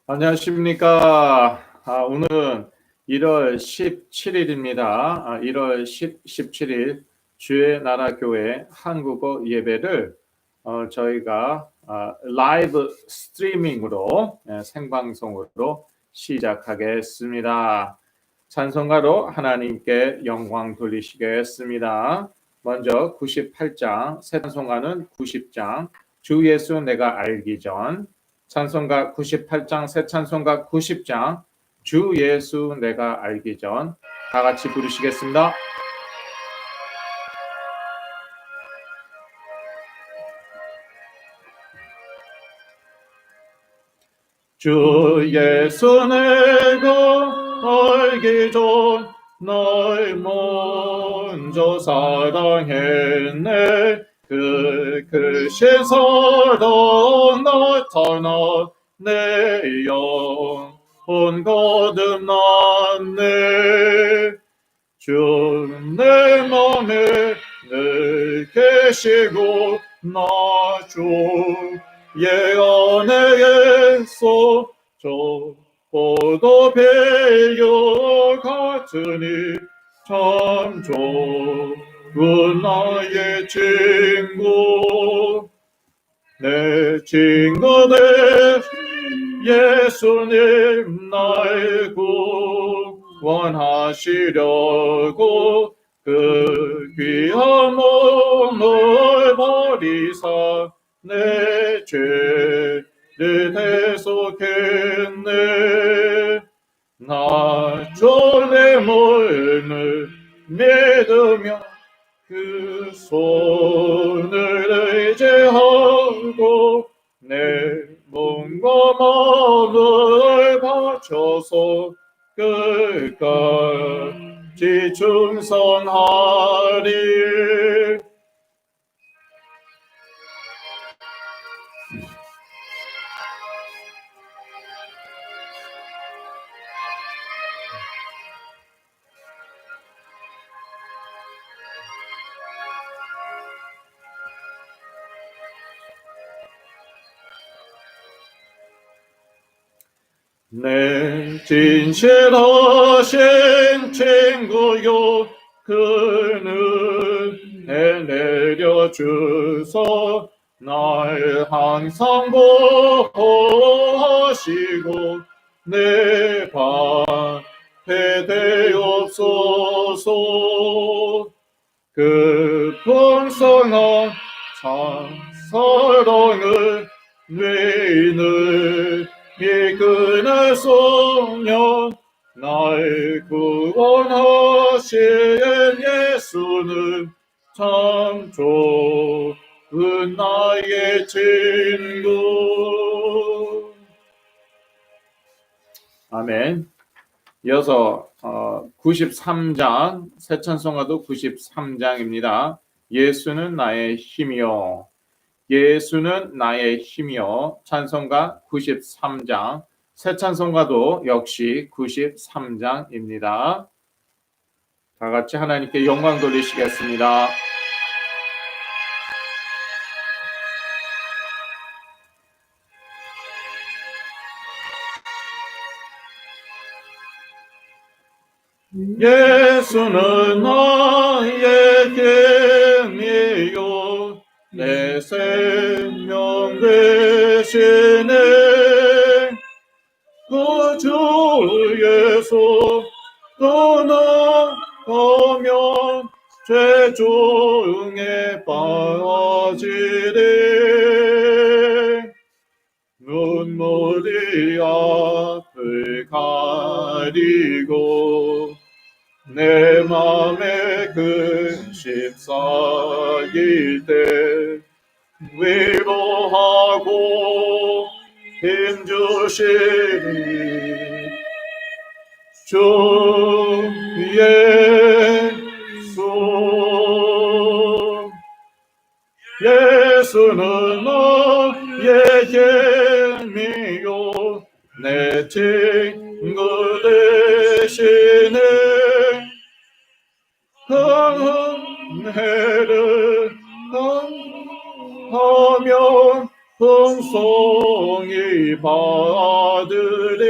안녕하십니까. 오늘은 1월 17일입니다. 1월 17일 주의 나라 교회 한국어 예배를 저희가 라이브 스트리밍으로 생방송으로 시작하겠습니다. 찬송가로 하나님께 영광 돌리시겠습니다. 먼저 98장, 새 찬송가는 90장, 주 예수 내가 알기 전, 찬송가 98장, 새 찬송가 90장, 주 예수 내가 알기 전, 다 같이 부르시겠습니다. 주 예수 내가 알기 전, 널 먼저 사랑했네. 그 크신 사랑 나타나 내 영혼 거듭났네. 주 내 맘에 늘 계시고 나 주의 은혜에서 저보다 배려 같으니 참 좋은 나의 친구. 내 친구 내 예수님 날 구원하시려고 그 귀한 몸을 버리사 내 죄를 대속했네. 나 졸림을 믿으며 그 손을 의지하고 내 몸과 마음을 바쳐서 끝까지 충성하리. 내 진실하신 친구요 그는 내려주소 날 항상 보호하시고 내 방패 되옵소서. 그 풍성한 참 사랑을 위인을 이끄는 소년 날 구원하신 예수는 참 좋은 나의 친구. 아멘. 이어서 93장, 새 찬송가도 93장입니다. 예수는 나의 힘이요. 예수는 나의 힘이요. 찬송가 93장, 새 찬송가도 역시 93장입니다. 다 같이 하나님께 영광 돌리시겠습니다. 예수는 나의 힘이요 내 생명 되시네. 그 주 예수 떠나가면 죄 중에 빠지리. 눈물이 앞을 가리고 내 맘에 근심 쌓일 때 위로하고 힘주시니 주 예수. 예수는 나의 힘이요 내 친구 되시네. 은혜를 하면 풍성히 받으리.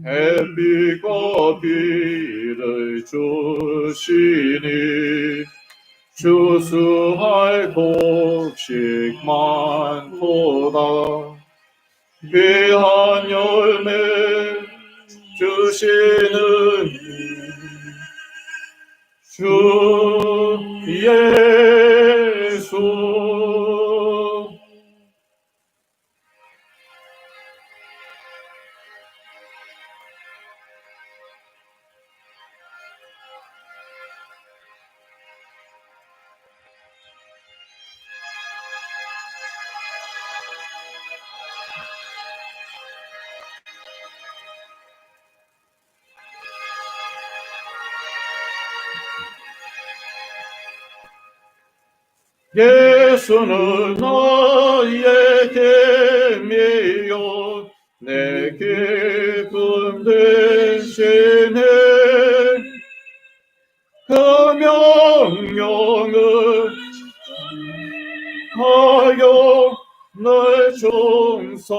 햇빛과 비를 주시니 추수할 곡식 많도다. 귀한 열매 주시는 주 예수. 예수는 나의 계미요 내 기쁨 되시네. 그 명령을 하여 널 충성하겠네.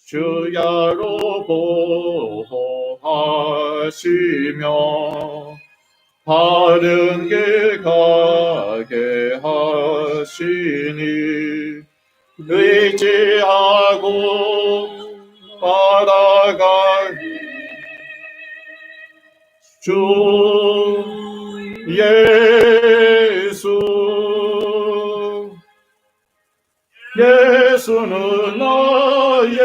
주야로 보호하시며 바른 길 가게 하시니 의지하고 따라가니 주 예수. 예수는 나의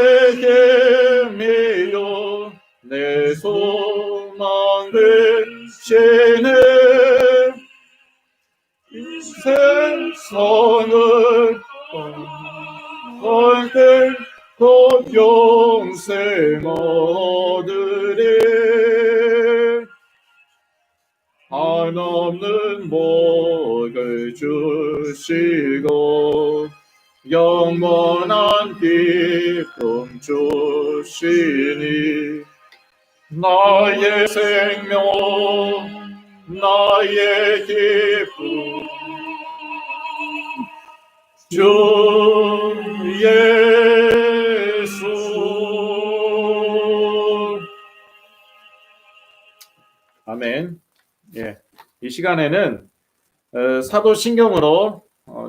계미요 내 소망 되시네. 세상을 얻을 곧 영생 얻으리. 한없는 복을 주시고 영원한 기쁨 주시니 나의 생명 나의 기쁨 주 예수. 아멘. 예, 이 시간에는 사도신경으로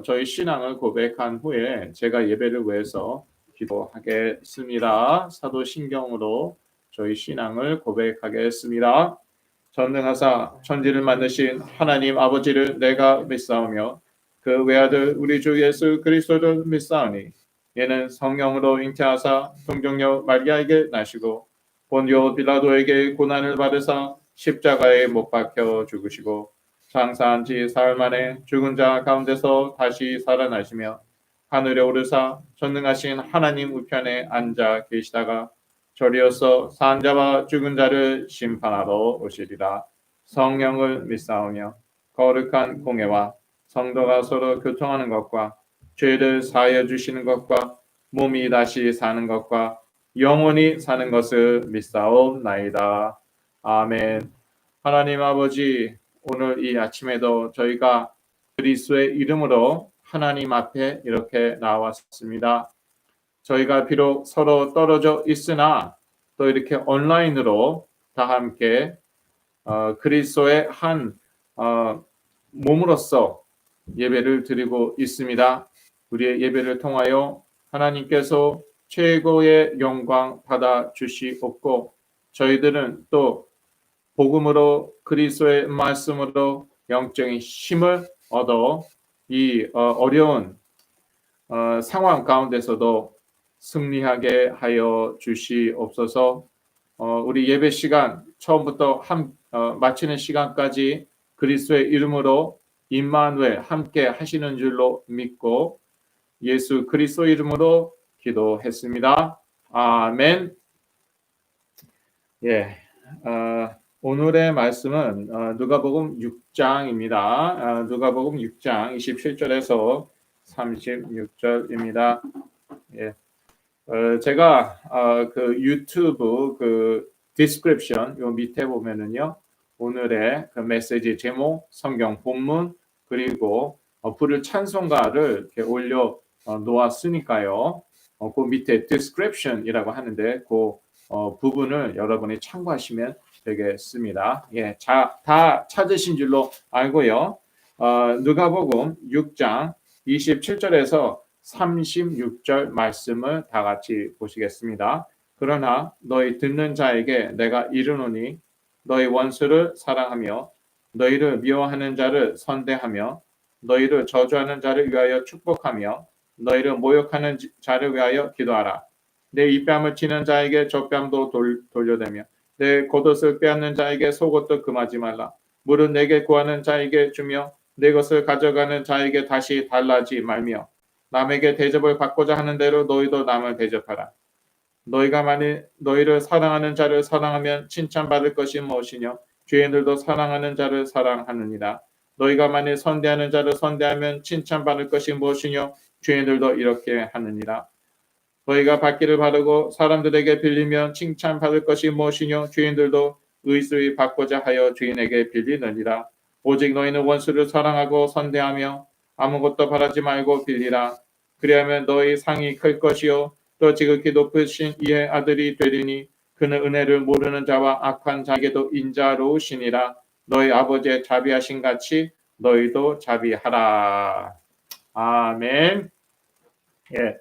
저희 신앙을 고백한 후에 제가 예배를 위해서 기도하겠습니다. 사도신경으로 저희 신앙을 고백하겠습니다. 전능하사 천지를 만드신 하나님 아버지를 내가 믿사오며 그 외아들 우리 주 예수 그리스도를 믿사오니 이는 성령으로 잉태하사 동정녀 마리아에게 나시고 본디오 빌라도에게 고난을 받으사 십자가에 못 박혀 죽으시고 장사한 지 사흘 만에 죽은 자 가운데서 다시 살아나시며 하늘에 오르사 전능하신 하나님 우편에 앉아 계시다가 저리어서 산 자와 죽은 자를 심판하러 오시리라. 성령을 믿사오며 거룩한 공예와 성도가 서로 교통하는 것과 죄를 사하여 주시는 것과 몸이 다시 사는 것과 영원히 사는 것을 믿사옵나이다. 아멘. 하나님 아버지, 오늘 이 아침에도 저희가 그리스도의 이름으로 하나님 앞에 이렇게 나왔습니다. 저희가 비록 서로 떨어져 있으나 또 이렇게 온라인으로 다 함께 그리스도의 한 몸으로서 예배를 드리고 있습니다. 우리의 예배를 통하여 하나님께서 최고의 영광 받아 주시옵고 저희들은 또 복음으로 그리스도의 말씀으로 영적인 힘을 얻어 이 어려운 상황 가운데서도 승리하게 하여 주시옵소서. 우리 예배 시간 처음부터 마치는 시간까지 그리스도의 이름으로 임마누엘 함께 하시는 줄로 믿고 예수 그리스도 이름으로 기도했습니다. 아멘. 예, 오늘의 말씀은 누가복음 6장입니다. 누가복음 6장 27절에서 36절입니다. 예. 제가 그 유튜브 그 디스크립션 요 밑에 보면은요 오늘의 그 메시지 제목, 성경 본문, 그리고 부를 찬송가를 이렇게 올려 놓았으니까요. 그 밑에 description이라고 하는데 그 부분을 여러분이 참고하시면 되겠습니다. 예, 다 찾으신 줄로 알고요. 누가복음 6장 27절에서 36절 말씀을 다 같이 보시겠습니다. 그러나 너희 듣는 자에게 내가 이르노니 너희 원수를 사랑하며 너희를 미워하는 자를 선대하며 너희를 저주하는 자를 위하여 축복하며 너희를 모욕하는 자를 위하여 기도하라. 내 입뺨을 치는 자에게 젖뺨도 돌려대며 내 겉옷을 빼앗는 자에게 속옷도 금하지 말라. 물은 내게 구하는 자에게 주며 내 것을 가져가는 자에게 다시 달라지 말며 남에게 대접을 받고자 하는 대로 너희도 남을 대접하라. 너희가 만일 너희를 사랑하는 자를 사랑하면 칭찬받을 것이 무엇이뇨? 죄인들도 사랑하는 자를 사랑하느니라. 너희가 만일 선대하는 자를 선대하면 칭찬받을 것이 무엇이뇨? 죄인들도 이렇게 하느니라. 너희가 받기를 바라고 사람들에게 빌리면 칭찬받을 것이 무엇이뇨? 죄인들도 의수히 받고자 하여 죄인에게 빌리느니라. 오직 너희는 원수를 사랑하고 선대하며 아무것도 바라지 말고 빌리라. 그리하면 너희 상이 클 것이요 또 지극히 높으신 이의 아들이 되리니 그는 은혜를 모르는 자와 악한 자에게도 인자로우시니라. 너희 아버지의 자비하신 같이 너희도 자비하라. 아멘. 예.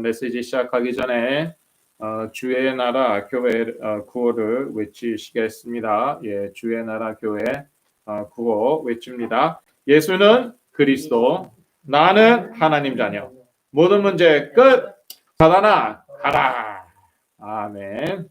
메시지 시작하기 전에 주의 나라 교회 구호를 외치시겠습니다. 예, 주의 나라 교회 구호 외칩니다. 예수는 그리스도, 나는 하나님 자녀. 모든 문제 끝. 사단아 가라. 아멘.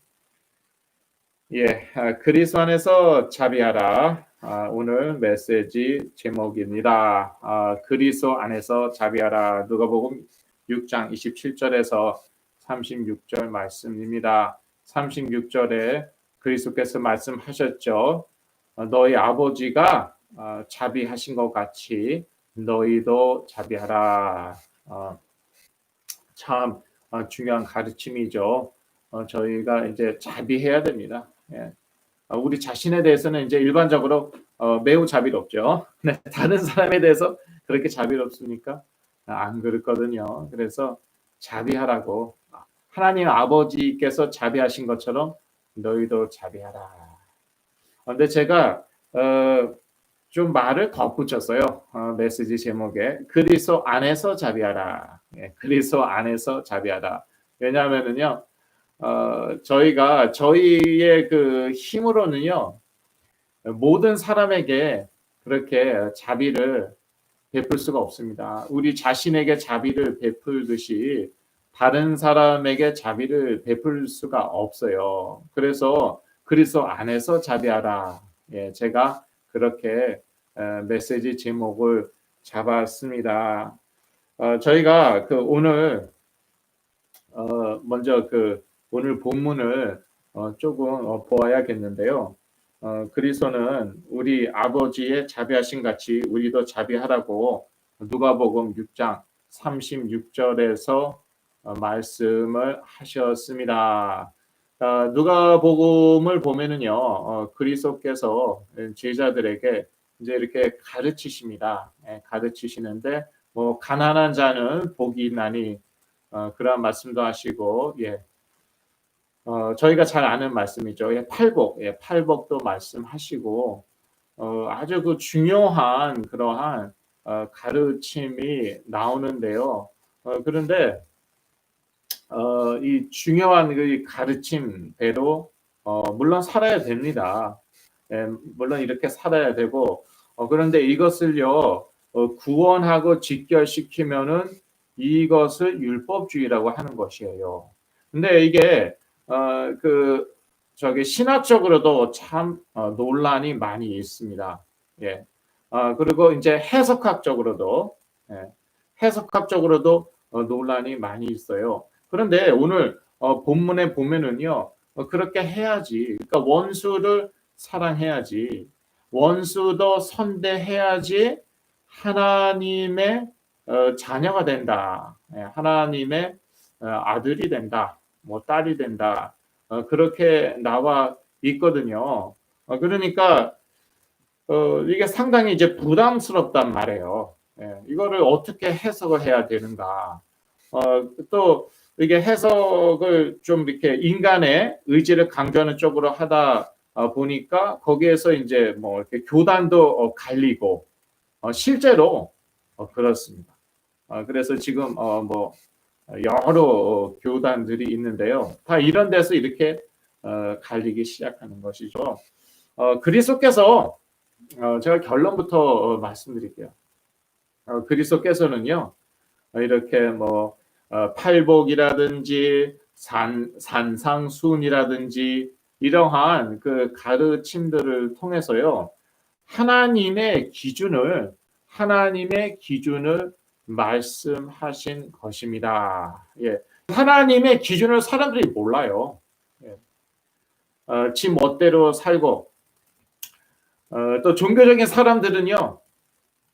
예, 그리스도 안에서 자비하라. 오늘 메시지 제목입니다. 그리스도 안에서 자비하라. 누가복음 6장 27절에서 36절 말씀입니다. 36절에 그리스도께서 말씀하셨죠. 너희 아버지가 자비하신 것 같이 너희도 자비하라. 참 중요한 가르침이죠. 저희가 이제 자비해야 됩니다. 예. 우리 자신에 대해서는 이제 일반적으로 매우 자비롭죠. 네, 다른 사람에 대해서 그렇게 자비롭습니까? 안 그렇거든요. 그래서 자비하라고 하나님 아버지께서 자비하신 것처럼 너희도 자비하라. 근데 제가 좀 말을 덧붙였어요. 메시지 제목에 그리스도 안에서 자비하라. 예, 그리스도 안에서 자비하라. 왜냐하면은요, 저희가 저희의 그 힘으로는요 모든 사람에게 그렇게 자비를 베풀 수가 없습니다. 우리 자신에게 자비를 베풀듯이 다른 사람에게 자비를 베풀 수가 없어요. 그래서 그리스도 안에서 자비하라. 예, 제가 그렇게 메시지 제목을 잡았습니다. 저희가 그 오늘 먼저 그 오늘 본문을 조금 보아야겠는데요. 그리스도는 우리 아버지의 자비하신 같이 우리도 자비하라고 누가복음 6장 36절에서 말씀을 하셨습니다. 누가복음을 보면은요, 그리스도께서 제자들에게 이제 이렇게 가르치십니다. 가르치시는데 뭐 가난한 자는 복이 있나니 그런 말씀도 하시고, 예. 저희가 잘 아는 말씀이죠. 예, 팔복, 예, 팔복도 말씀하시고, 아주 그 중요한 그러한 가르침이 나오는데요. 그런데 이 중요한 그 가르침대로 물론 살아야 됩니다. 예, 물론 이렇게 살아야 되고, 그런데 이것을요 구원하고 직결시키면은 이것을 율법주의라고 하는 것이에요. 근데 이게 그 저기 신학적으로도 참 논란이 많이 있습니다. 예. 그리고 이제 해석학적으로도 예, 해석학적으로도 논란이 많이 있어요. 그런데 오늘 본문에 보면은요 그렇게 해야지. 그러니까 원수를 사랑해야지. 원수도 선대해야지 하나님의 자녀가 된다. 예, 하나님의 아들이 된다. 뭐 딸이 된다. 그렇게 나와 있거든요. 그러니까 이게 상당히 이제 부담스럽단 말이에요. 예, 이거를 어떻게 해석을 해야 되는가? 또 이게 해석을 좀 이렇게 인간의 의지를 강조하는 쪽으로 하다 보니까 거기에서 이제 뭐 이렇게 교단도 갈리고 실제로 그렇습니다. 그래서 지금 뭐 여러 교단들이 있는데요. 다 이런 데서 이렇게 갈리기 시작하는 것이죠. 그리스도께서 제가 결론부터 말씀드릴게요. 그리스도께서는요 이렇게 뭐 팔복이라든지 산상순이라든지 이러한 그 가르침들을 통해서요 하나님의 기준을 말씀하신 것입니다. 예. 하나님의 기준을 사람들이 몰라요. 예. 지 멋대로 살고 또 종교적인 사람들은요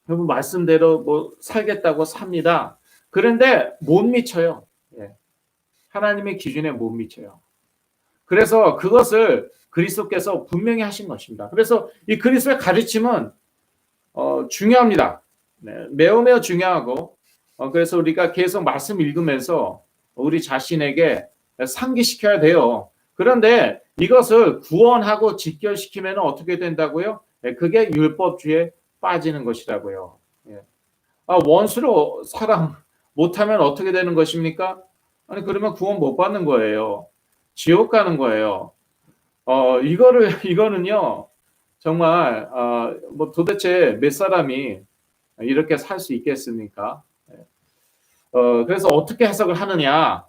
여러분 말씀대로 뭐 살겠다고 삽니다. 그런데 못 미쳐요. 예. 하나님의 기준에 못 미쳐요. 그래서 그것을 그리스도께서 분명히 하신 것입니다. 그래서 이 그리스도의 가르침은 중요합니다. 네, 매우 매우 중요하고 그래서 우리가 계속 말씀 읽으면서 우리 자신에게 상기시켜야 돼요. 그런데 이것을 구원하고 직결시키면 어떻게 된다고요? 네, 그게 율법주의에 빠지는 것이라고요. 예. 원수로 사랑 못하면 어떻게 되는 것입니까? 아니 그러면 구원 못 받는 거예요. 지옥 가는 거예요. 이거는요 정말 뭐 도대체 몇 사람이 이렇게 살 수 있겠습니까? 그래서 어떻게 해석을 하느냐?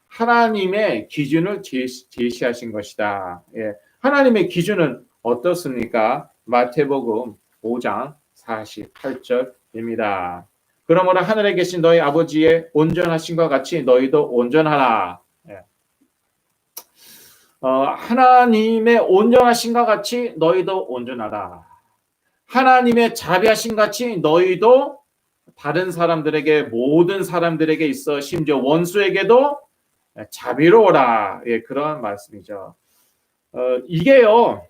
하나님의 기준을 제시하신 것이다. 예. 하나님의 기준은 어떻습니까? 마태복음 5장 48절입니다. 그러므로 하늘에 계신 너희 아버지의 온전하심과 같이 너희도 온전하라. 예. 하나님의 온전하심과 같이 너희도 온전하라. 하나님의 자비하심 같이 너희도 다른 사람들에게 모든 사람들에게 있어 심지어 원수에게도 자비로워라. 예, 그런 말씀이죠. 이게요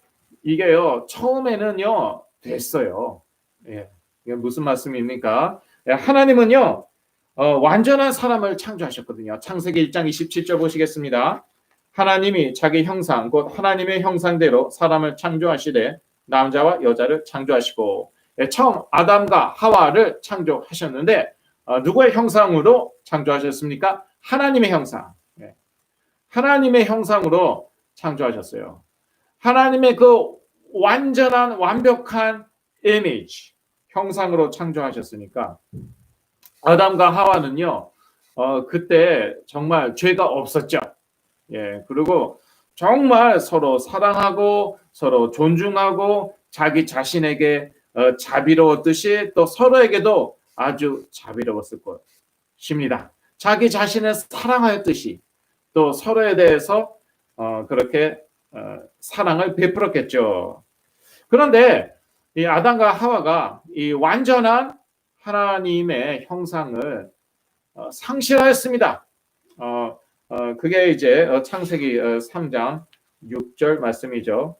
처음에는요 됐어요. 예, 이게 무슨 말씀입니까? 예, 하나님은요 완전한 사람을 창조하셨거든요. 창세기 1장 27절 보시겠습니다. 하나님이 자기 형상 곧 하나님의 형상대로 사람을 창조하시되 남자와 여자를 창조하시고 처음 아담과 하와를 창조하셨는데 누구의 형상으로 창조하셨습니까? 하나님의 형상. 하나님의 형상으로 창조하셨어요. 하나님의 그 완전한 완벽한 이미지 형상으로 창조하셨으니까 아담과 하와는요 그때 정말 죄가 없었죠. 예, 그리고 정말 서로 사랑하고 서로 존중하고 자기 자신에게 자비로웠듯이 또 서로에게도 아주 자비로웠을 것입니다. 자기 자신을 사랑하였듯이 또 서로에 대해서 그렇게 사랑을 베풀었겠죠. 그런데 이 아담과 하와가 이 완전한 하나님의 형상을 상실하였습니다. 그게 이제 창세기 3장 6절 말씀이죠.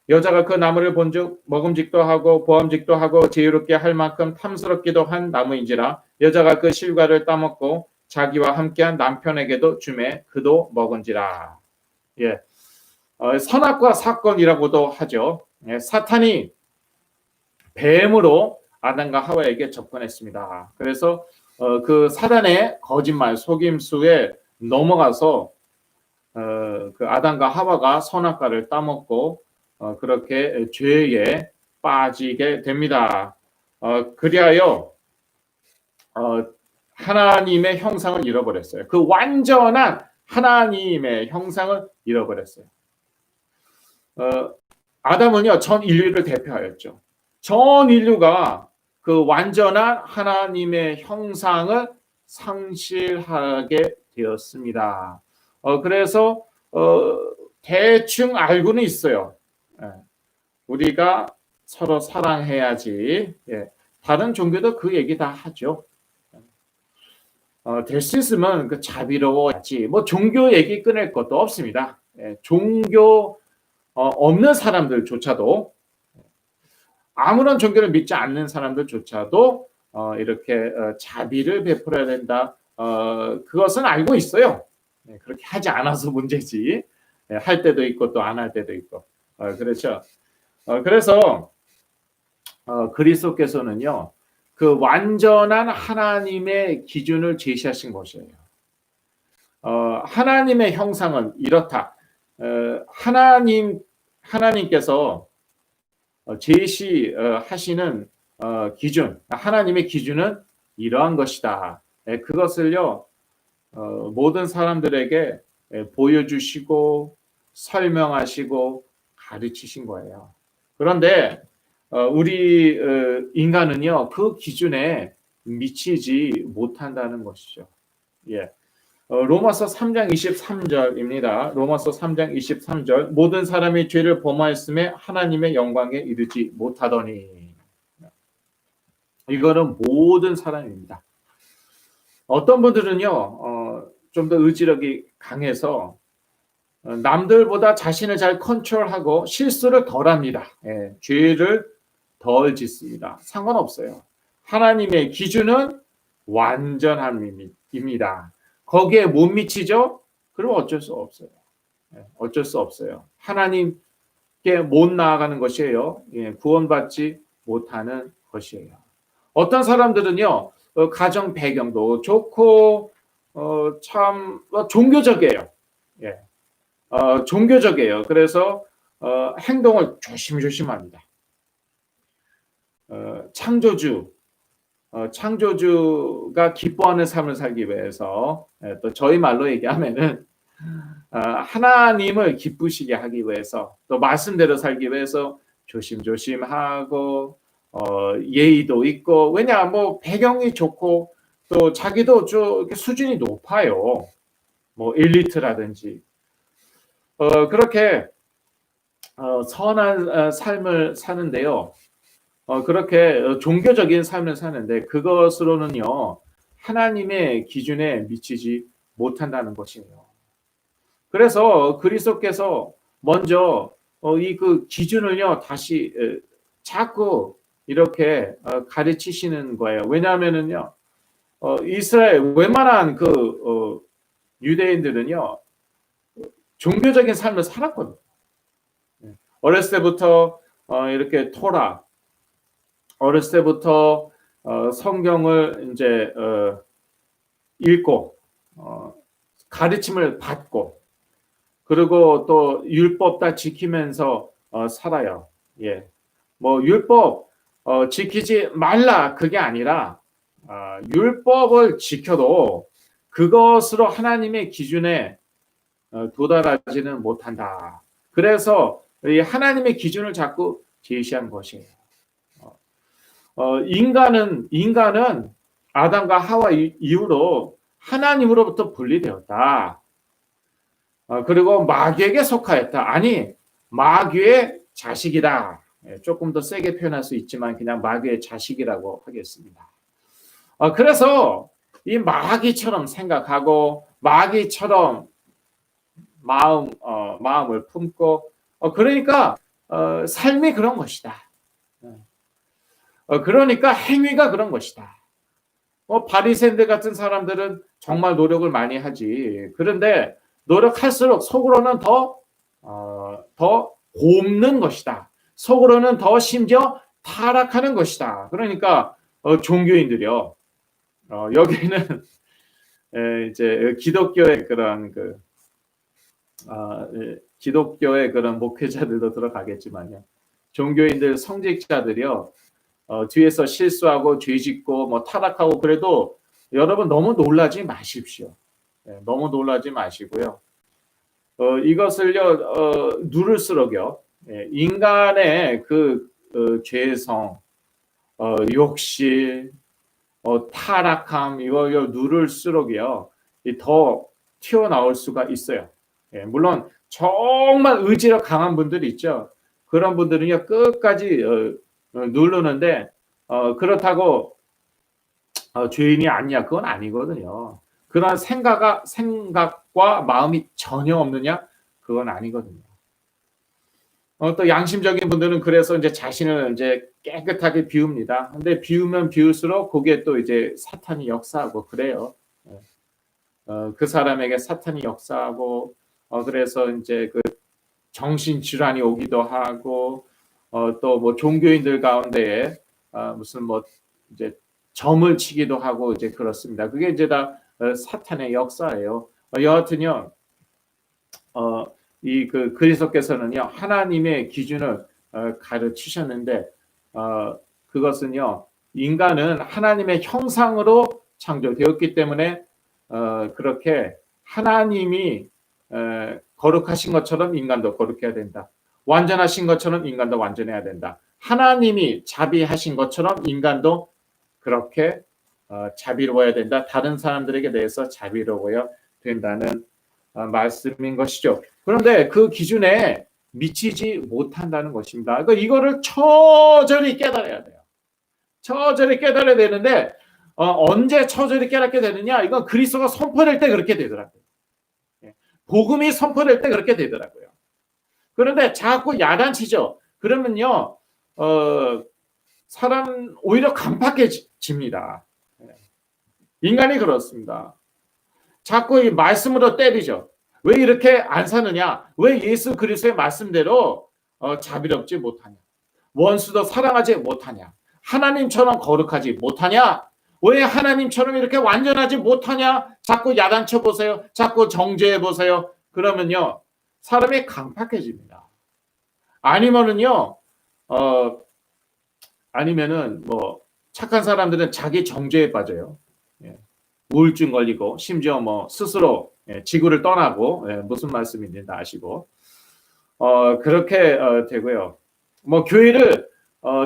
여자가 그 나무를 본즉 먹음직도 하고 보암직도 하고 지혜롭게 할 만큼 탐스럽기도 한 나무인지라 여자가 그 실과를 따먹고 자기와 함께한 남편에게도 주매 그도 먹은지라. 예, 선악과 사건이라고도 하죠. 예, 사탄이 뱀으로 아담과 하와에게 접근했습니다. 그래서 그 사단의 거짓말 속임수에 넘어가서 그 아담과 하와가 선악과를 따먹고 그렇게 죄에 빠지게 됩니다. 그리하여 하나님의 형상을 잃어버렸어요. 그 완전한 하나님의 형상을 잃어버렸어요. 아담은요 전 인류를 대표하였죠. 전 인류가 그 완전한 하나님의 형상을 상실하게 되었습니다. 그래서 대충 알고는 있어요. 우리가 서로 사랑해야지. 예. 다른 종교도 그 얘기 다 하죠. 될 수 있으면 그 자비로워야지. 뭐 종교 얘기 끊을 것도 없습니다. 예. 종교 없는 사람들조차도 아무런 종교를 믿지 않는 사람들조차도 이렇게 자비를 베풀어야 된다. 그것은 알고 있어요. 그렇게 하지 않아서 문제지. 할 때도 있고 또 안 할 때도 있고. 그렇죠. 그래서 그리스도께서는요, 그 완전한 하나님의 기준을 제시하신 것이에요. 하나님의 형상은 이렇다. 하나님께서 제시하시는 기준, 하나님의 기준은 이러한 것이다. 그것을요, 모든 사람들에게 보여주시고 설명하시고 가르치신 거예요. 그런데 우리 인간은요, 그 기준에 미치지 못한다는 것이죠. 예. 로마서 3장 23절입니다. 로마서 3장 23절. 모든 사람이 죄를 범하였음에 하나님의 영광에 이르지 못하더니. 이거는 모든 사람입니다. 어떤 분들은요, 좀 더 의지력이 강해서 남들보다 자신을 잘 컨트롤하고 실수를 덜 합니다. 죄를 덜 짓습니다. 상관없어요. 하나님의 기준은 완전함입니다. 거기에 못 미치죠? 그럼 어쩔 수 없어요. 어쩔 수 없어요. 하나님께 못 나아가는 것이에요. 구원받지 못하는 것이에요. 어떤 사람들은요, 가정 배경도 좋고, 참, 종교적이에요. 종교적이에요. 그래서, 행동을 조심조심합니다. 창조주가 기뻐하는 삶을 살기 위해서, 또 저희 말로 얘기하면은, 하나님을 기쁘시게 하기 위해서, 또 말씀대로 살기 위해서 조심조심하고, 예의도 있고, 왜냐, 뭐, 배경이 좋고, 또 자기도 좀 수준이 높아요. 뭐, 엘리트라든지. 그렇게, 선한 삶을 사는데요. 그렇게 종교적인 삶을 사는데 그것으로는요, 하나님의 기준에 미치지 못한다는 것이에요. 그래서 그리스도께서 먼저 이 그 기준을요, 다시 자꾸 이렇게 가르치시는 거예요. 왜냐하면은요, 이스라엘 웬만한 그 유대인들은요, 종교적인 삶을 살았거든요. 어렸을 때부터 이렇게 토라, 어렸을 때부터 성경을 이제 읽고 가르침을 받고, 그리고 또 율법 다 지키면서 살아요. 예, 뭐 율법 지키지 말라 그게 아니라 율법을 지켜도 그것으로 하나님의 기준에 도달하지는 못한다. 그래서 이 하나님의 기준을 자꾸 제시한 것이에요. 인간은 아담과 하와 이후로 하나님으로부터 분리되었다. 그리고 마귀에게 속하였다. 아니, 마귀의 자식이다. 조금 더 세게 표현할 수 있지만 그냥 마귀의 자식이라고 하겠습니다. 그래서 이 마귀처럼 생각하고 마귀처럼 마음을 품고, 그러니까 삶이 그런 것이다. 그러니까 행위가 그런 것이다. 바리새인들 같은 사람들은 정말 노력을 많이 하지. 그런데 노력할수록 속으로는 더 곱는 것이다. 속으로는 더 심지어 타락하는 것이다. 그러니까 종교인들이요. 여기는 이제 기독교의 그런 기독교의 그런 목회자들도 들어가겠지만요. 종교인들 성직자들이요. 뒤에서 실수하고 죄짓고 뭐 타락하고 그래도 여러분 너무 놀라지 마십시오. 너무 놀라지 마시고요. 이것을요 누를수록요 인간의 그 죄성, 욕심, 타락함 이걸 누를수록요 더 튀어나올 수가 있어요. 물론 정말 의지력 강한 분들이 있죠. 그런 분들은요 끝까지 누르는데 그렇다고 죄인이 아니냐 그건 아니거든요. 그런 생각과 마음이 전혀 없느냐 그건 아니거든요. 또 양심적인 분들은 그래서 이제 자신을 이제 깨끗하게 비웁니다. 근데 비우면 비울수록 거기에 또 이제 사탄이 역사하고 그래요. 그 사람에게 사탄이 역사하고 그래서 이제 그 정신질환이 오기도 하고 또 뭐 종교인들 가운데에 무슨 뭐 이제 점을 치기도 하고 이제 그렇습니다. 그게 이제 다 사탄의 역사예요. 여하튼요, 이 그 그리스도께서는요 하나님의 기준을 가르치셨는데 그것은요 인간은 하나님의 형상으로 창조되었기 때문에 그렇게 하나님이 거룩하신 것처럼 인간도 거룩해야 된다. 완전하신 것처럼 인간도 완전해야 된다. 하나님이 자비하신 것처럼 인간도 그렇게 자비로워야 된다. 다른 사람들에게 대해서 자비로워야 된다는 말씀인 것이죠. 그런데 그 기준에 미치지 못한다는 것입니다. 그러니까 이거를 처절히 깨달아야 돼요. 처절히 깨달아야 되는데 언제 처절히 깨닫게 되느냐? 이건 그리스도가 선포될 때 그렇게 되더라고요. 복음이 선포될 때 그렇게 되더라고요. 그런데 자꾸 야단치죠. 그러면요, 사람 오히려 강팍해집니다. 인간이 그렇습니다. 자꾸 이 말씀으로 때리죠. 왜 이렇게 안 사느냐? 왜 예수 그리스도의 말씀대로 자비롭지 못하냐? 원수도 사랑하지 못하냐? 하나님처럼 거룩하지 못하냐? 왜 하나님처럼 이렇게 완전하지 못하냐? 자꾸 야단쳐 보세요. 자꾸 정죄해 보세요. 그러면요, 사람이 강팍해집니다. 아니면은요, 아니면은 뭐 착한 사람들은 자기 정죄에 빠져요. 우울증 걸리고 심지어 뭐 스스로 지구를 떠나고 무슨 말씀인지 다 아시고 그렇게 되고요. 뭐 교회를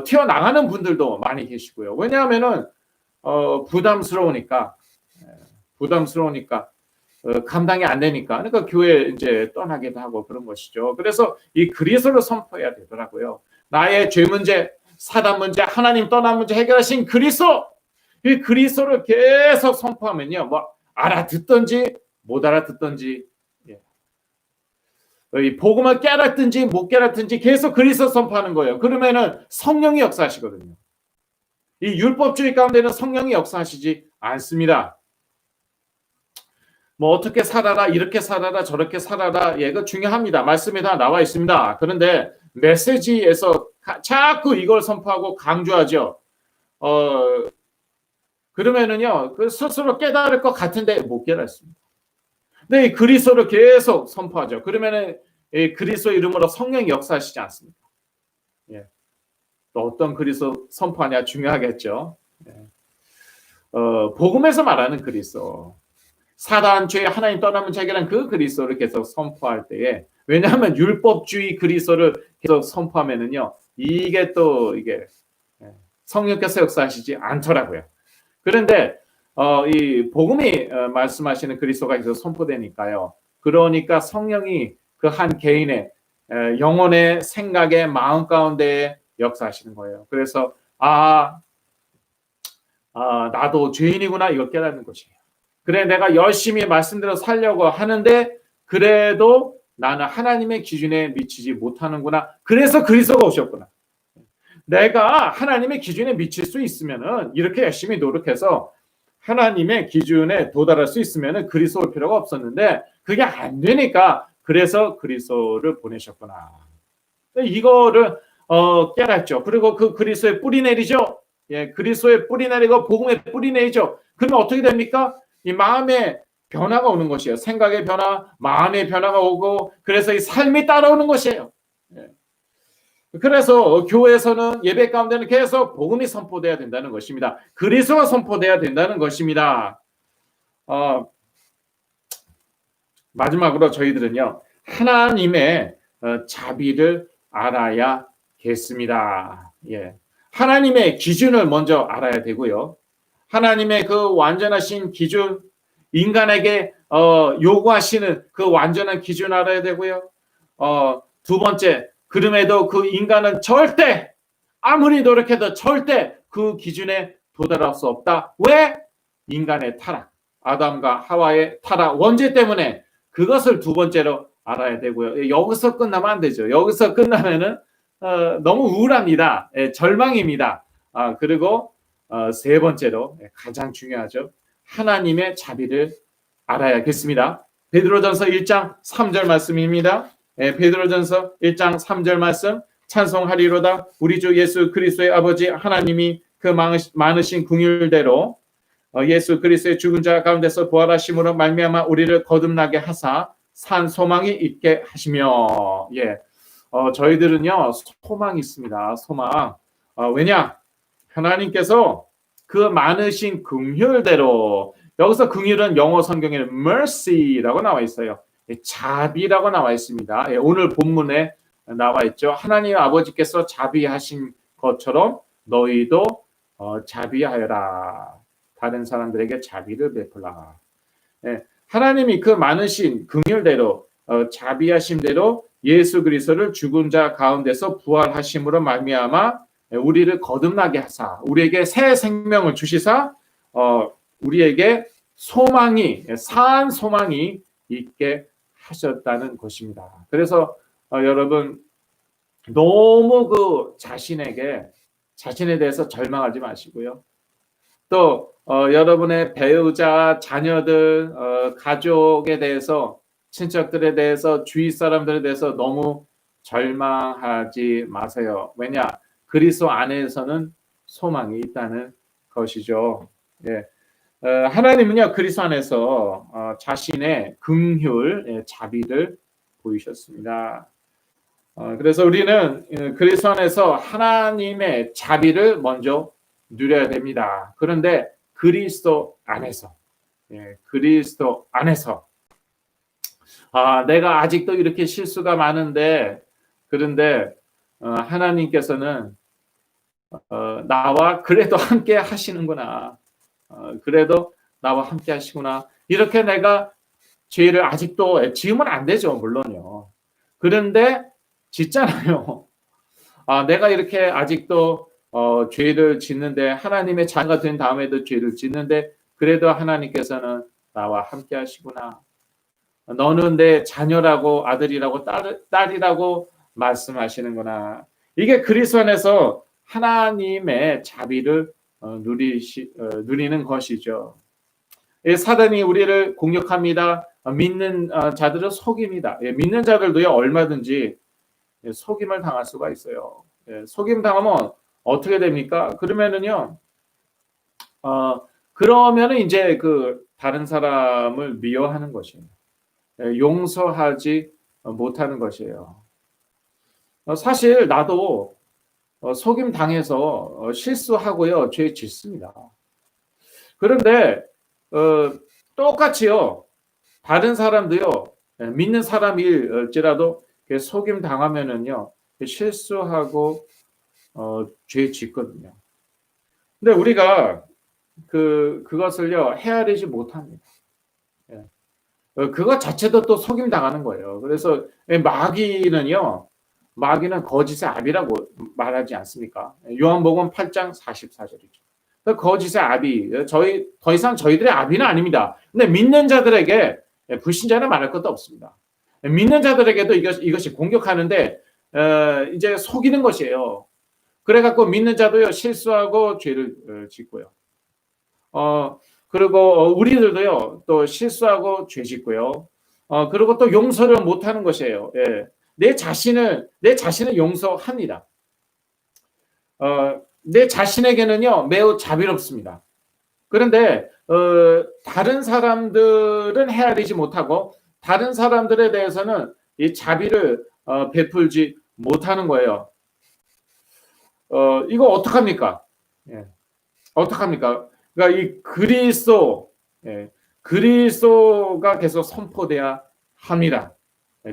튀어나가는 분들도 많이 계시고요. 왜냐하면은 부담스러우니까 감당이 안 되니까 그러니까 교회 이제 떠나기도 하고 그런 것이죠. 그래서 이 그리스도를 선포해야 되더라고요. 나의 죄 문제, 사단 문제, 하나님 떠난 문제 해결하신 그리스도. 이 그리스도를 계속 선포하면요, 뭐 알아듣든지 못 알아듣든지, 이 복음을 깨닫든지 못 깨닫든지 계속 그리스도 선포하는 거예요. 그러면은 성령이 역사하시거든요. 이 율법주의 가운데는 성령이 역사하시지 않습니다. 뭐 어떻게 살아라, 이렇게 살아라, 저렇게 살아라, 얘가 중요합니다. 말씀에 다 나와 있습니다. 그런데 메시지에서 자꾸 이걸 선포하고 강조하죠. 그러면은요, 그 스스로 깨달을 것 같은데 못 깨닫습니다. 근데 이 그리스도를 계속 선포하죠. 그러면은 이 그리스도 이름으로 성령이 역사하시지 않습니까? 또 어떤 그리스도 선포하냐 중요하겠죠. 복음에서 말하는 그리스도, 사단 죄 하나님 떠나면 해결한 그 그리스도를 계속 선포할 때에, 왜냐하면 율법주의 그리스도를 계속 선포하면은요, 이게 또 이게 성령께서 역사하시지 않더라고요. 그런데 이 복음이 말씀하시는 그리스도가 계속 선포되니까요. 그러니까 성령이 그 한 개인의 영혼의 생각의 마음 가운데 역사하시는 거예요. 그래서 나도 죄인이구나 이걸 깨닫는 것이에요. 그래 내가 열심히 말씀대로 살려고 하는데 그래도 나는 하나님의 기준에 미치지 못하는구나. 그래서 그리스도가 오셨구나. 내가 하나님의 기준에 미칠 수 있으면은 이렇게 열심히 노력해서 하나님의 기준에 도달할 수 있으면은 그리스도 올 필요가 없었는데 그게 안 되니까 그래서 그리스도를 보내셨구나. 이거를 깨닫죠. 그리고 그 그리스도의 뿌리 내리죠. 그리스도의 뿌리 내리고 복음의 뿌리 내리죠. 그러면 어떻게 됩니까? 이 마음에 변화가 오는 것이에요. 생각의 변화, 마음의 변화가 오고 그래서 이 삶이 따라오는 것이에요. 그래서 교회에서는 예배 가운데는 계속 복음이 선포돼야 된다는 것입니다. 그리스도가 선포돼야 된다는 것입니다. 마지막으로 저희들은요. 하나님의 자비를 알아야겠습니다. 하나님의 기준을 먼저 알아야 되고요. 하나님의 그 완전하신 기준, 인간에게 요구하시는 그 완전한 기준 알아야 되고요. 두 번째, 그럼에도 그 인간은 절대 아무리 노력해도 절대 그 기준에 도달할 수 없다. 왜? 인간의 타락, 아담과 하와의 타락, 원죄 때문에 그것을 두 번째로 알아야 되고요. 예, 여기서 끝나면 안 되죠. 여기서 끝나면은 너무 우울합니다. 예, 절망입니다. 그리고 세 번째로 가장 중요하죠. 하나님의 자비를 알아야겠습니다. 베드로전서 1장 3절 말씀입니다. 예, 베드로전서 1장 3절 말씀 찬송하리로다. 우리 주 예수 그리스도의 아버지 하나님이 그 많으신 긍휼대로 예수 그리스도의 죽은 자 가운데서 부활하심으로 말미암아 우리를 거듭나게 하사 산 소망이 있게 하시며, 예, 저희들은요 소망이 있습니다. 소망. 왜냐? 하나님께서 그 많으신 긍휼대로, 여기서 긍휼은 영어 성경에 mercy라고 나와 있어요. 자비라고 나와 있습니다. 예, 오늘 본문에 나와 있죠. 하나님 아버지께서 자비하신 것처럼 너희도 자비하여라. 다른 사람들에게 자비를 베풀라. 예, 하나님이 그 많으신 긍휼대로 자비하심대로 예수 그리스도를 죽은 자 가운데서 부활하심으로 말미암아 우리를 거듭나게 하사 우리에게 새 생명을 주시사 우리에게 소망이 산 소망이 있게 하셨다는 것입니다. 그래서 여러분 너무 그 자신에 대해서 절망하지 마시고요. 또 여러분의 배우자, 자녀들, 가족에 대해서, 친척들에 대해서, 주위 사람들에 대해서 너무 절망하지 마세요. 왜냐? 그리스도 안에서는 소망이 있다는 것이죠. 예. 하나님은요 그리스도 안에서 자신의 긍휼, 자비를 보이셨습니다. 그래서 우리는 그리스도 안에서 하나님의 자비를 먼저 누려야 됩니다. 그런데 그리스도 안에서, 그리스도 안에서, 내가 아직도 이렇게 실수가 많은데, 그런데 하나님께서는 나와 그래도 함께 하시는구나. 그래도 나와 함께 하시구나. 이렇게 내가 죄를 아직도 지으면 안 되죠, 물론요. 그런데 짓잖아요. 내가 이렇게 아직도 죄를 짓는데, 하나님의 자녀가 된 다음에도 죄를 짓는데 그래도 하나님께서는 나와 함께 하시구나. 너는 내 자녀라고, 아들이라고, 딸이라고 말씀하시는구나. 이게 그리스도 안에서 하나님의 자비를 누리는 것이죠. 사단이 우리를 공격합니다. 믿는 자들을 속입니다. 믿는 자들도요 얼마든지 속임을 당할 수가 있어요. 속임 당하면 어떻게 됩니까? 그러면은요, 그러면은 이제 그 다른 사람을 미워하는 것이에요. 용서하지 못하는 것이에요. 사실 나도 속임 당해서 실수하고요, 죄 짓습니다. 그런데 똑같이요, 다른 사람도요, 믿는 사람일지라도 속임 당하면은요, 실수하고 죄 짓거든요. 근데 우리가 그것을요 헤아리지 못합니다. 그것 자체도 또 속임 당하는 거예요. 그래서 마귀는 거짓의 아비라고 말하지 않습니까? 요한복음 8장 44절이죠. 거짓의 아비, 더 이상 저희들의 아비는 아닙니다. 근데 믿는 자들에게, 불신자는 말할 것도 없습니다. 믿는 자들에게도 이것이 공격하는데 이제 속이는 것이에요. 그래갖고 믿는 자도요 실수하고 죄를 짓고요. 그리고 우리들도요 또 실수하고 죄 짓고요. 그리고 또 용서를 못하는 것이에요. 예. 내 자신을 용서합니다. 내 자신에게는요 매우 자비롭습니다. 그런데 다른 사람들은 헤아리지 못하고 다른 사람들에 대해서는 이 자비를 베풀지 못하는 거예요. 이거 어떡합니까? 어떡합니까? 그러니까 이 그리스도가 계속 선포돼야 합니다.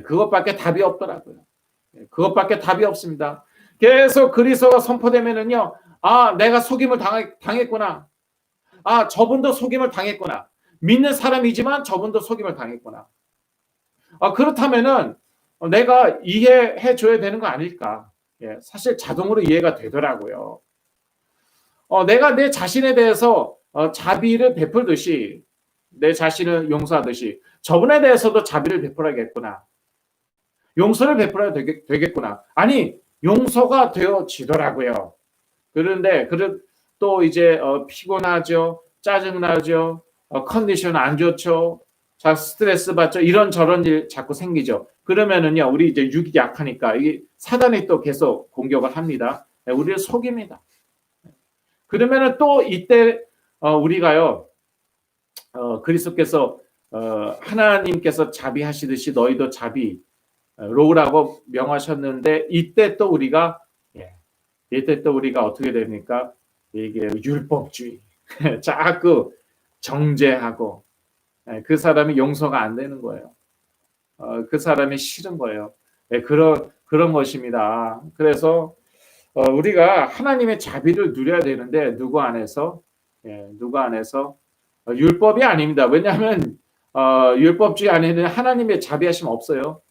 그것밖에 답이 없더라고요. 그것밖에 답이 없습니다. 계속 그리스도가 선포되면은요, 내가 속임을 당했구나. 저분도 속임을 당했구나. 믿는 사람이지만 저분도 속임을 당했구나. 그렇다면은 내가 이해해 줘야 되는 거 아닐까? 사실 자동으로 이해가 되더라고요. 내가 내 자신에 대해서 자비를 베풀듯이, 내 자신을 용서하듯이 저분에 대해서도 자비를 베풀어야겠구나. 용서를 베풀어야 되겠구나. 아니, 용서가 되어지더라고요. 그런데 또 이제 피곤하죠, 짜증나죠, 컨디션 안 좋죠, 자 스트레스 받죠, 이런 저런 일 자꾸 생기죠. 그러면은요, 우리 이제 육이 약하니까 이게 사단이 또 계속 공격을 합니다. 우리를 속입니다. 그러면은 또 이때 우리가요, 그리스도께서 하나님께서 자비하시듯이 너희도 자비로우라고 명하셨는데, 이때 또 우리가 어떻게 됩니까? 이게 율법주의 자꾸 정죄하고, 그 사람이 용서가 안 되는 거예요. 그 사람이 싫은 거예요. 그런 것입니다. 그래서 우리가 하나님의 자비를 누려야 되는데 누구 안에서? 누구 안에서? 율법이 아닙니다. 왜냐하면 율법주의 안에는 하나님의 자비하심 없어요.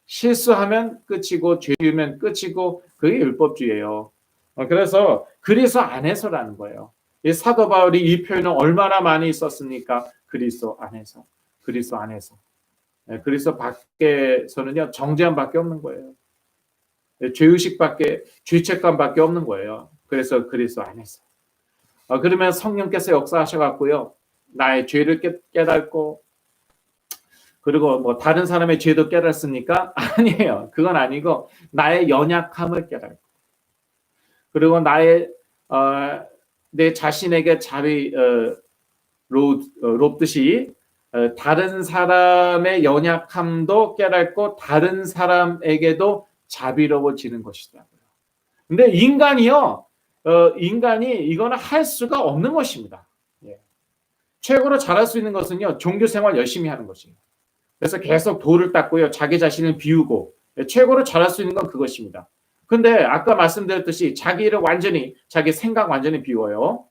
실수하면 끝이고 죄면 끝이고, 그게 율법주의예요. 그래서 그리스도 안에서라는 거예요. 이 사도 바울이 이 표현을 얼마나 많이 썼습니까? 그리스도 안에서. 그리스도 안에서. 그리스도 밖에서는요, 정죄함밖에 없는 거예요. 죄의식밖에, 죄책감밖에 없는 거예요. 그래서 그리스도 안에서. 그러면 성령께서 역사하셔갖고요, 나의 죄를 깨닫고, 그리고 뭐 다른 사람의 죄도 깨닫습니까? 아니에요. 그건 아니고 나의 연약함을 깨닫고, 그리고 내 자신에게 롭듯이 다른 사람의 연약함도 깨닫고 다른 사람에게도 자비로워지는 것이더라고요. 근데 인간이 이거는 할 수가 없는 것입니다. 최고로 잘할 수 있는 것은요, 종교 생활 열심히 하는 것이에요. 그래서 계속 돌을 닦고요, 자기 자신을 비우고, 최고로 잘할 수 있는 건 그것입니다. 근데 아까 말씀드렸듯이 자기 생각 완전히 비워요.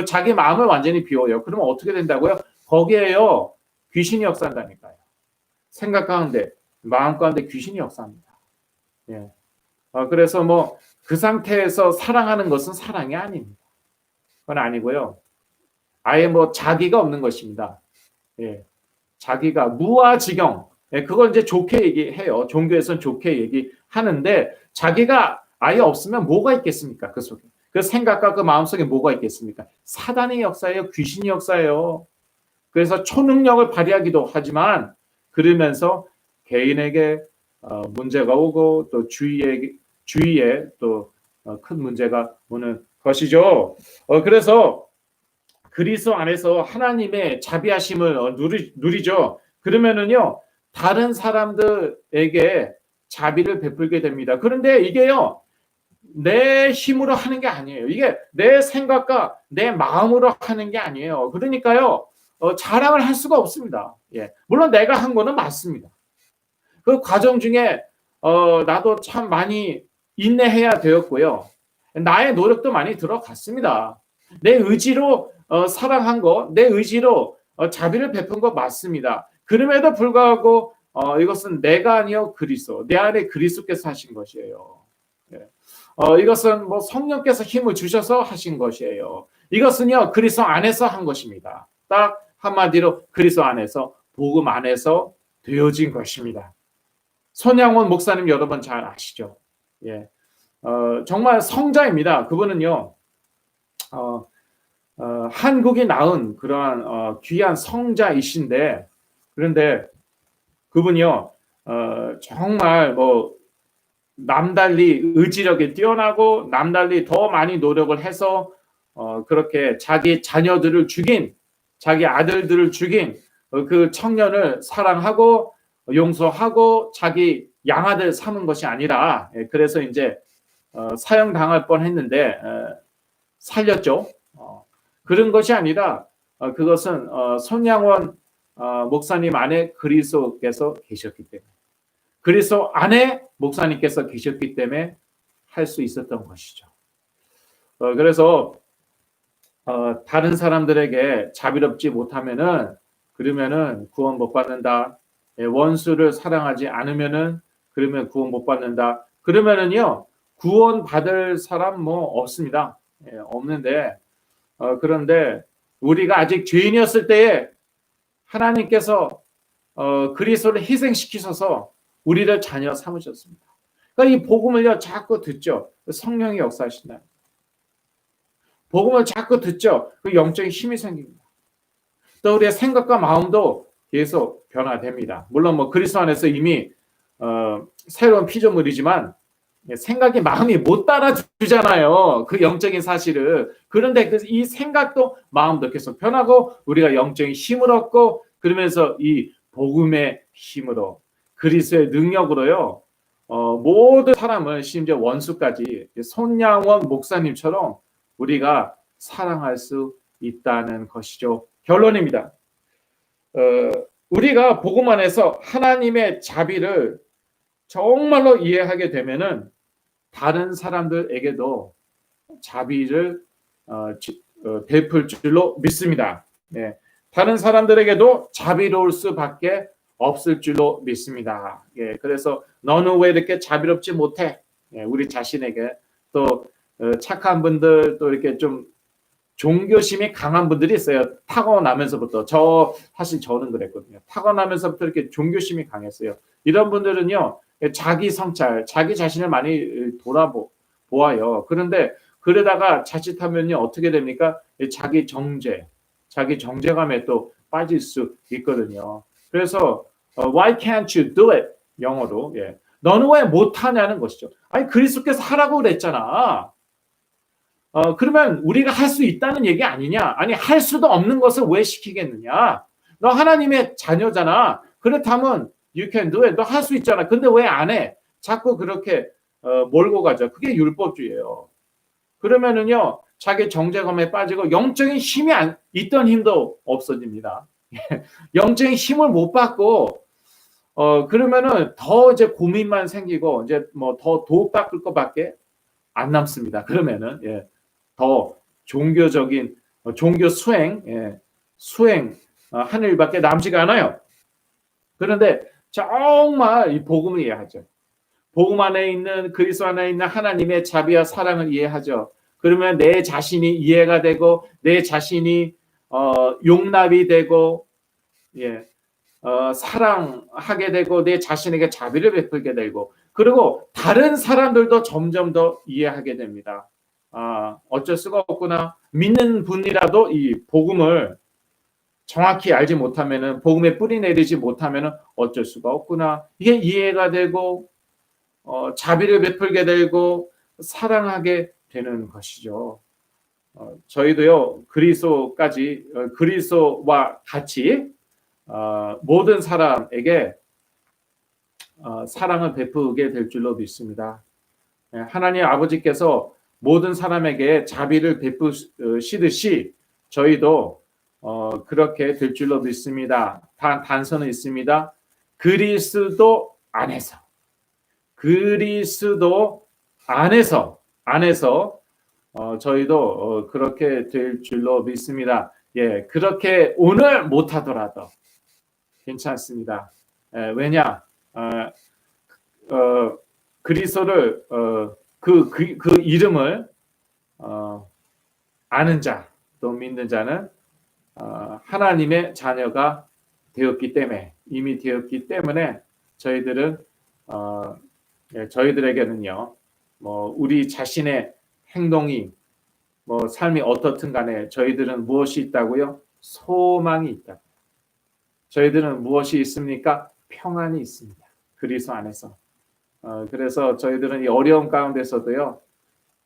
자기 마음을 완전히 비워요. 그러면 어떻게 된다고요? 거기에요, 귀신이 역사한다니까요. 생각 가운데, 마음 가운데 귀신이 역사합니다. 그래서 뭐 그 상태에서 사랑하는 것은 사랑이 아닙니다. 그건 아니고요, 아예 뭐 자기가 없는 것입니다. 자기가 무아지경, 그걸 이제 좋게 얘기해요. 종교에서는 좋게 얘기하는데, 자기가 아예 없으면 뭐가 있겠습니까? 그 속에. 그 생각과 그 마음속에 뭐가 있겠습니까? 사단의 역사예요. 귀신의 역사예요. 그래서 초능력을 발휘하기도 하지만, 그러면서 개인에게 문제가 오고, 또 주위에 또 큰 문제가 오는 것이죠. 그래서 그리스도 안에서 하나님의 자비하심을 누리죠. 그러면은요, 다른 사람들에게 자비를 베풀게 됩니다. 그런데 이게요, 내 힘으로 하는 게 아니에요. 이게 내 생각과 내 마음으로 하는 게 아니에요. 그러니까요, 자랑을 할 수가 없습니다. 물론 내가 한 거는 맞습니다. 그 과정 중에 나도 참 많이 인내해야 되었고요, 나의 노력도 많이 들어갔습니다. 내 의지로 사랑한 거, 내 의지로 자비를 베푼 거 맞습니다. 그럼에도 불구하고 이것은 내가 아니요 그리스도, 내 안에 그리스도께서 하신 것이에요. 이것은 뭐 성령께서 힘을 주셔서 하신 것이에요. 이것은요, 그리스도 안에서 한 것입니다. 딱 한마디로 그리스도 안에서, 복음 안에서 되어진 것입니다. 손양원 목사님 여러분 잘 아시죠? 정말 성자입니다. 그분은요, 한국이 낳은 그러한 귀한 성자이신데, 그런데 그분이요, 정말 뭐 남달리 의지력이 뛰어나고 남달리 더 많이 노력을 해서 그렇게 자기 자녀들을 죽인, 자기 아들들을 죽인 그 청년을 사랑하고 용서하고 자기 양아들 삼은 것이 아니라, 그래서 이제 사형당할 뻔했는데 살렸죠. 그런 것이 아니라 그것은 손양원 목사님 안에 그리스도께서 계셨기 때문에, 그리스도 안에 목사님께서 계셨기 때문에 할 수 있었던 것이죠. 그래서 다른 사람들에게 자비롭지 못하면은, 그러면은 구원 못 받는다. 원수를 사랑하지 않으면은, 그러면 구원 못 받는다. 그러면은요, 구원 받을 사람 뭐 없습니다. 없는데, 그런데 우리가 아직 죄인이었을 때에 하나님께서 그리스도를 희생시키셔서 우리를 자녀 삼으셨습니다. 그러니까 이 복음을요 자꾸 듣죠. 성령이 역사하신다. 복음을 자꾸 듣죠. 그 영적인 힘이 생깁니다. 또 우리의 생각과 마음도 계속 변화됩니다. 물론 뭐 그리스도 안에서 이미 새로운 피조물이지만 생각이 마음이 못 따라주잖아요. 그 영적인 사실을. 그런데 이 생각도 마음도 계속 변하고 우리가 영적인 힘을 얻고 그러면서 이 복음의 힘으로 그리스도의 능력으로요. 모든 사람을 심지어 원수까지 손양원 목사님처럼 우리가 사랑할 수 있다는 것이죠. 결론입니다. 우리가 복음 안에서 하나님의 자비를 정말로 이해하게 되면은 다른 사람들에게도 자비를 베풀 줄로 믿습니다. 네. 다른 사람들에게도 자비로울 수밖에 없을 줄로 믿습니다. 예, 그래서 너는 왜 이렇게 자비롭지 못해? 예, 우리 자신에게 또 착한 분들 또 이렇게 좀 종교심이 강한 분들이 있어요. 타고나면서부터 사실 저는 그랬거든요. 타고나면서부터 이렇게 종교심이 강했어요. 이런 분들은요 자기 성찰, 자기 자신을 많이 돌아보아요. 그런데 그러다가 자칫하면요 어떻게 됩니까? 자기 정죄감에 또 빠질 수 있거든요. 그래서 why can't you do it? 영어로 예. 너는 왜 못하냐는 것이죠. 아니 그리스도께서 하라고 그랬잖아. 그러면 우리가 할 수 있다는 얘기 아니냐? 아니 할 수도 없는 것을 왜 시키겠느냐? 너 하나님의 자녀잖아. 그렇다면 you can do it. 너 할 수 있잖아. 근데 왜 안 해? 자꾸 그렇게 몰고 가죠. 그게 율법주의예요. 그러면은요 자기 정죄감에 빠지고 영적인 힘이 있던 힘도 없어집니다. 영적인 힘을 못 받고 그러면은 더 이제 고민만 생기고 이제 뭐 더 도박을 것밖에 안 남습니다. 그러면은 예. 더 종교적인 종교 수행 한 일밖에 남지가 않아요. 그런데 정말 이 복음을 이해하죠. 복음 안에 있는 그리스도 안에 있는 하나님의 자비와 사랑을 이해하죠. 그러면 내 자신이 이해가 되고 내 자신이 용납이 되고 예, 사랑하게 되고 내 자신에게 자비를 베풀게 되고 그리고 다른 사람들도 점점 더 이해하게 됩니다. 어쩔 수가 없구나. 믿는 분이라도 이 복음을 정확히 알지 못하면은 복음에 뿌리 내리지 못하면은 어쩔 수가 없구나. 이게 이해가 되고 자비를 베풀게 되고 사랑하게 되는 것이죠. 저희도요 그리스도와 같이 모든 사람에게 사랑을 베푸게 될 줄로 믿습니다. 하나님 아버지께서 모든 사람에게 자비를 베푸시듯이 저희도 그렇게 될 줄로 믿습니다. 단서는 있습니다. 그리스도 안에서 저희도 그렇게 될 줄로 믿습니다. 예, 그렇게 오늘 못하더라도 괜찮습니다. 왜냐? 그리스도를 그 이름을 아는 자, 또 믿는 자는 하나님의 자녀가 이미 되었기 때문에 저희들은 저희들에게는요, 뭐 우리 자신의 행동이 뭐 삶이 어떻든 간에 저희들은 무엇이 있다고요? 소망이 있다. 저희들은 무엇이 있습니까? 평안이 있습니다. 그리스도 안에서. 그래서 저희들은 이 어려움 가운데서도요,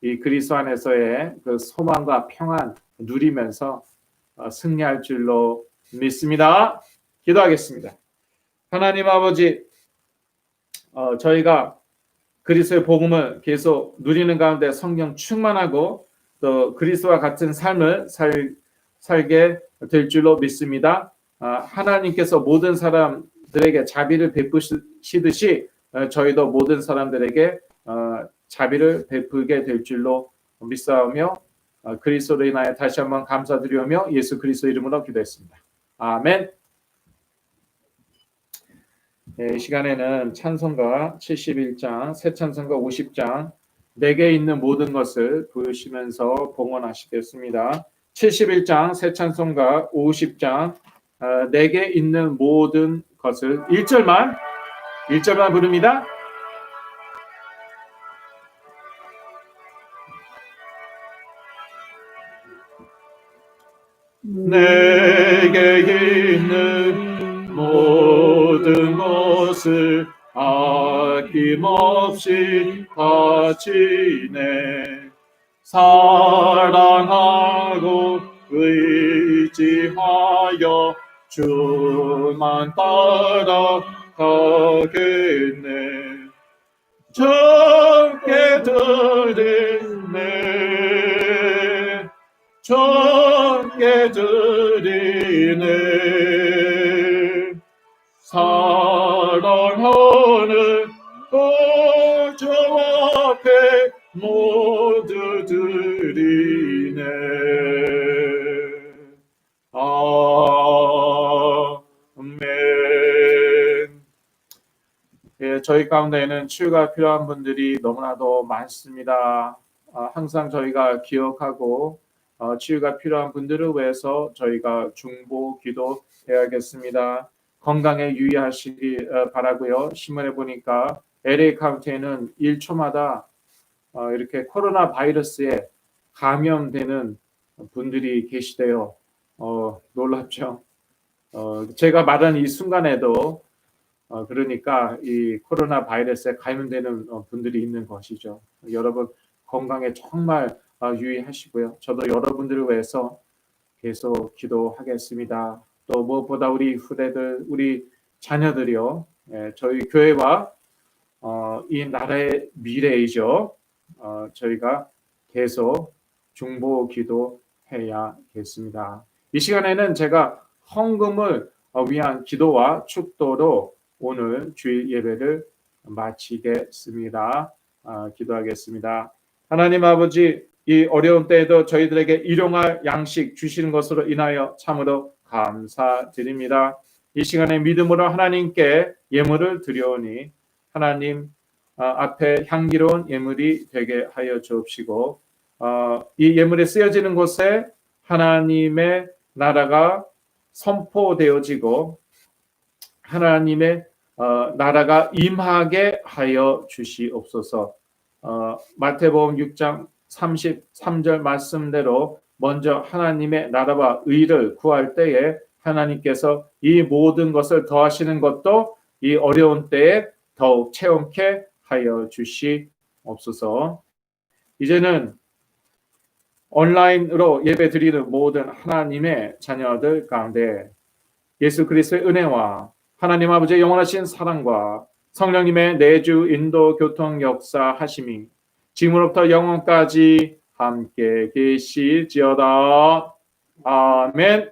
이 그리스도 안에서의 그 소망과 평안 누리면서 승리할 줄로 믿습니다. 기도하겠습니다. 하나님 아버지, 저희가 그리스도의 복음을 계속 누리는 가운데 성령 충만하고 또 그리스도와 같은 삶을 살게 될 줄로 믿습니다. 하나님께서 모든 사람들에게 자비를 베푸시듯이 저희도 모든 사람들에게 자비를 베풀게 될 줄로 믿사오며 그리스도로 인하여 다시 한번 감사드리오며 예수 그리스도 이름으로 기도했습니다. 아멘. 네, 이 시간에는 찬송가 71장, 새 찬송가 50장, 내게 있는 모든 것을 부르시면서 봉헌하시겠습니다. 71장, 새 찬송가 50장, 내게 있는 모든 것을 1절만 1절만 부릅니다. 내게 있는 모든 것을 아낌없이 바치네. 사랑하고 의지하여 주만 따라가겠네. 주께 드리네. 주께 드리네. 사랑하는 주 앞에 모두 드리네. 아멘. 예, 저희 가운데에는 치유가 필요한 분들이 너무나도 많습니다. 항상 저희가 기억하고 치유가 필요한 분들을 위해서 저희가 중보 기도해야겠습니다. 건강에 유의하시기 바라고요. 신문에 보니까 LA 카운티에는 1초마다 이렇게 코로나 바이러스에 감염되는 분들이 계시대요. 놀랍죠? 제가 말한 이 순간에도 그러니까 이 코로나 바이러스에 감염되는 분들이 있는 것이죠. 여러분 건강에 정말 유의하시고요. 저도 여러분들을 위해서 계속 기도하겠습니다. 또 무엇보다 우리 후대들, 우리 자녀들이요, 저희 교회와 이 나라의 미래이죠. 저희가 계속 중보 기도해야겠습니다. 이 시간에는 제가 헌금을 위한 기도와 축도로 오늘 주일 예배를 마치겠습니다. 기도하겠습니다. 하나님 아버지, 이 어려운 때에도 저희들에게 일용할 양식 주시는 것으로 인하여 참으로 감사드립니다. 이 시간에 믿음으로 하나님께 예물을 드려오니 하나님 앞에 향기로운 예물이 되게 하여 주옵시고 이 예물이 쓰여지는 곳에 하나님의 나라가 선포되어지고 하나님의 나라가 임하게 하여 주시옵소서. 마태복음 6장 33절 말씀대로 먼저 하나님의 나라와 의를 구할 때에 하나님께서 이 모든 것을 더하시는 것도 이 어려운 때에 더욱 체험케 하여 주시옵소서. 이제는 온라인으로 예배 드리는 모든 하나님의 자녀들 가운데 예수 그리스도의 은혜와 하나님 아버지의 영원하신 사랑과 성령님의 내주 인도 교통 역사하심이 지금으로부터 영원까지 함께 계실지어다. 아멘.